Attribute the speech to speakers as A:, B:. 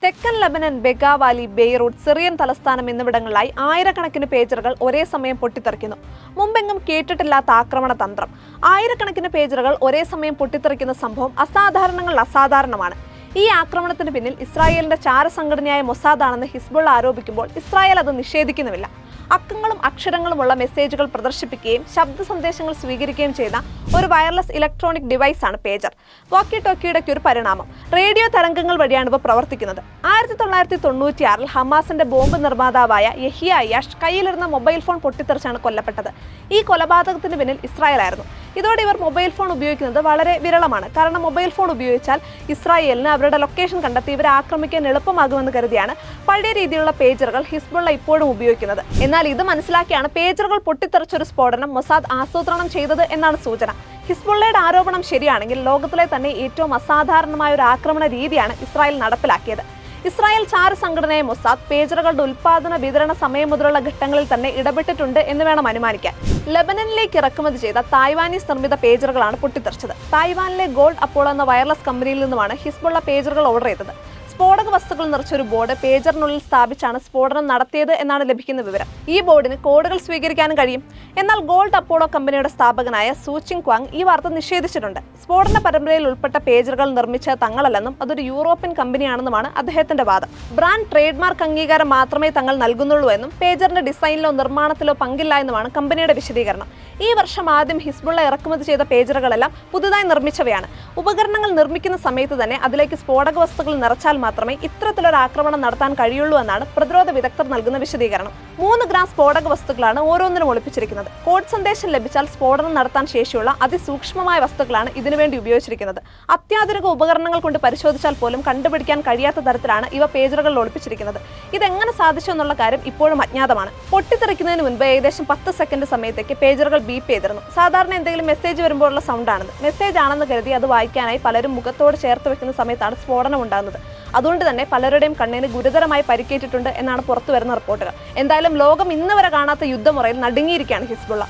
A: തെക്കൻ Lebanon, ബെഗ Valley, Beirut, Syrian തലസ്ഥാനം എന്നിവിടങ്ങളിലായി ആയിരക്കണക്കിന് പേജറുകൾ ഒരേ സമയം പൊട്ടിത്തെറിക്കുന്നു. മുമ്പെങ്ങും കേട്ടിട്ടില്ലാത്ത ആക്രമണ തന്ത്രം. ആയിരക്കണക്കിന് പേജറുകൾ ഒരേ സമയം പൊട്ടിത്തെറിക്കുന്ന സംഭവം അസാധാരണങ്ങളിൽ അസാധാരണമാണ്. ഈ ആക്രമണത്തിന് പിന്നിൽ ഇസ്രായേലിന്റെ ചാരസംഘടനയായ മൊസാദ് ആണെന്ന് ഹിസ്ബുള്ള ആരോപിക്കുമ്പോൾ ഇസ്രായേൽ അത് നിഷേധിക്കുന്നുമില്ല. അക്കങ്ങളും അക്ഷരങ്ങളുമുള്ള മെസ്സേജുകൾ പ്രദർശിപ്പിക്കുകയും ശബ്ദ സന്ദേശങ്ങൾ സ്വീകരിക്കുകയും ചെയ്യുന്ന ഒരു വയർലെസ് ഇലക്ട്രോണിക് ഡിവൈസാണ് പേജർ. വാക്കി ടോക്കിയുടെ ഒരു പരിണാമം. റേഡിയോ തരംഗങ്ങൾ വഴിയാണ് ഇവ പ്രവർത്തിക്കുന്നത്. 1996 ഹമാസിന്റെ ബോംബ് നിർമ്മാതാവായ യഹിയ അയ്യാഷ് കയ്യിലിരുന്ന മൊബൈൽ ഫോൺ പൊട്ടിത്തെറിച്ചാണ് കൊല്ലപ്പെട്ടത്. ഈ കൊലപാതകത്തിന് പിന്നിൽ ഇസ്രായേലായിരുന്നു. ഇതോടെ ഇവർ മൊബൈൽ ഫോൺ ഉപയോഗിക്കുന്നത് വളരെ വിരളമാണ്. കാരണം മൊബൈൽ ഫോൺ ഉപയോഗിച്ചാൽ ഇസ്രായേലിന് അവരുടെ ലൊക്കേഷൻ കണ്ടെത്തി ഇവരെ ആക്രമിക്കാൻ എളുപ്പമാകുമെന്ന് കരുതിയാണ് പഴയ രീതിയിലുള്ള പേജറുകൾ ഹിസ്ബുള്ള ഇപ്പോഴും ഉപയോഗിക്കുന്നത്. എന്നാൽ ഇത് മനസ്സിലാക്കിയാണ് പേജറുകൾ പൊട്ടിത്തെറിച്ചൊരു സ്ഫോടനം മൊസാദ് ആസൂത്രണം ചെയ്തത് എന്നാണ് സൂചന. ഹിസ്ബുള്ളയുടെ ആരോപണം ശരിയാണെങ്കിൽ ലോകത്തിലെ തന്നെ ഏറ്റവും അസാധാരണമായ ഒരു ആക്രമണ രീതിയാണ് ഇസ്രായേൽ നടപ്പിലാക്കിയത്. ഇസ്രായേൽ ചാരസംഘടനയായ മൊസാദ് പേജറുകളുടെ ഉൽപാദന വിതരണ സമയം മുതലുള്ള ഘട്ടങ്ങളിൽ തന്നെ ഇടപെട്ടിട്ടുണ്ട് എന്ന് വേണം അനുമാനിക്കാൻ. ലെബനനിലേക്ക് ഇറക്കുമതി ചെയ്ത തായ്വാനീസ് നിർമ്മിത പേജറുകളാണ് പൊട്ടിത്തെറിച്ചത്. തായ്വാനിലെ ഗോൾഡ് അപ്പോളോ എന്ന വയർലെസ് കമ്പനിയിൽ നിന്നുമാണ് ഹിസ്ബുള്ള പേജറുകൾ ഓർഡർ ചെയ്തത്. സ്ഫോടക വസ്തുക്കൾ നിറച്ചൊരു ബോർഡ് പേജറിനുള്ളിൽ സ്ഥാപിച്ചാണ് സ്ഫോടനം നടത്തിയത് എന്നാണ് ലഭിക്കുന്ന വിവരം. ഈ ബോർഡിന് കോഡുകൾ സ്വീകരിക്കാനും കഴിയും. എന്നാൽ ഗോൾഡ് അപ്പോളോ കമ്പനിയുടെ സ്ഥാപകനായ സു ചിങ് ക്വാങ് ഈ വാർത്ത നിഷേധിച്ചിട്ടുണ്ട്. സ്ഫോടന പരമ്പരയിൽ ഉൾപ്പെട്ട പേജറുകൾ നിർമ്മിച്ച തങ്ങളല്ലെന്നും അതൊരു യൂറോപ്യൻ കമ്പനിയാണെന്നുമാണ് അദ്ദേഹത്തിന്റെ വാദം. ബ്രാൻഡ് ട്രേഡ് മാർക്ക് അംഗീകാരം മാത്രമേ തങ്ങൾ നൽകുന്നുള്ളൂ എന്നും പേജറിന്റെ ഡിസൈനിലോ നിർമ്മാണത്തിലോ പങ്കില്ല എന്നുമാണ് കമ്പനിയുടെ വിശദീകരണം. ഈ വർഷം ആദ്യം ഹിസ്ബുള്ള ഇറക്കുമതി ചെയ്ത പേജറുകളെല്ലാം പുതുതായി നിർമ്മിച്ചവയാണ്. ഉപകരണങ്ങൾ നിർമ്മിക്കുന്ന സമയത്ത് തന്നെ അതിലേക്ക് സ്ഫോടക വസ്തുക്കൾ നിറച്ചാൽ മാത്രമേ ഇത്തരത്തിലൊരു ആക്രമണം നടത്താൻ കഴിയുള്ളൂ എന്നാണ് പ്രതിരോധ വിദഗ്ധർ നൽകുന്ന വിശദീകരണം. 3 ഗ്രാം സ്ഫോടക വസ്തുക്കളാണ് ഓരോന്നിനും ഒളിപ്പിച്ചിരിക്കുന്നത്. കോഡ് സന്ദേശം ലഭിച്ചാൽ സ്ഫോടനം നടത്താൻ ശേഷിയുള്ള അതിസൂക്ഷ്മമായ വസ്തുക്കളാണ് ഇതിനുവേണ്ടി ഉപയോഗിച്ചിരിക്കുന്നത്. അത്യാധുനിക ഉപകരണങ്ങൾ കൊണ്ട് പരിശോധിച്ചാൽ പോലും കണ്ടുപിടിക്കാൻ കഴിയാത്ത തരത്തിലാണ് ഇവ പേജറുകളിൽ ഒളിപ്പിച്ചിരിക്കുന്നത്. ഇതെങ്ങനെ സാധിച്ചു എന്നുള്ള കാര്യം ഇപ്പോഴും അജ്ഞാതമാണ്. പൊട്ടിത്തെറിക്കുന്നതിന് മുൻപ് ഏകദേശം 10 സെക്കൻഡ് സമയത്തേക്ക് പേജറുകൾ ബീപ്പ് ചെയ്തിരുന്നു. സാധാരണ എന്തെങ്കിലും മെസ്സേജ് വരുമ്പോഴുള്ള സൗണ്ടാണിത്. മെസ്സേജ് ആണെന്ന് കരുതി അത് വായിക്കാനായി പലരും മുഖത്തോട് ചേർത്ത് വെക്കുന്ന സമയത്താണ് സ്ഫോടനം ഉണ്ടാകുന്നത്. അതുകൊണ്ട് തന്നെ പലരുടെയും കണ്ണിന് ഗുരുതരമായി പരിക്കേറ്റിട്ടുണ്ട് എന്നാണ് പുറത്തുവരുന്ന റിപ്പോർട്ടുകൾ. എന്തായാലും ലോകം ഇന്ന് വരെ കാണാത്ത യുദ്ധമുറയിൽ നടുങ്ങിയിരിക്കുകയാണ് ഹിസ്ബുള്ള.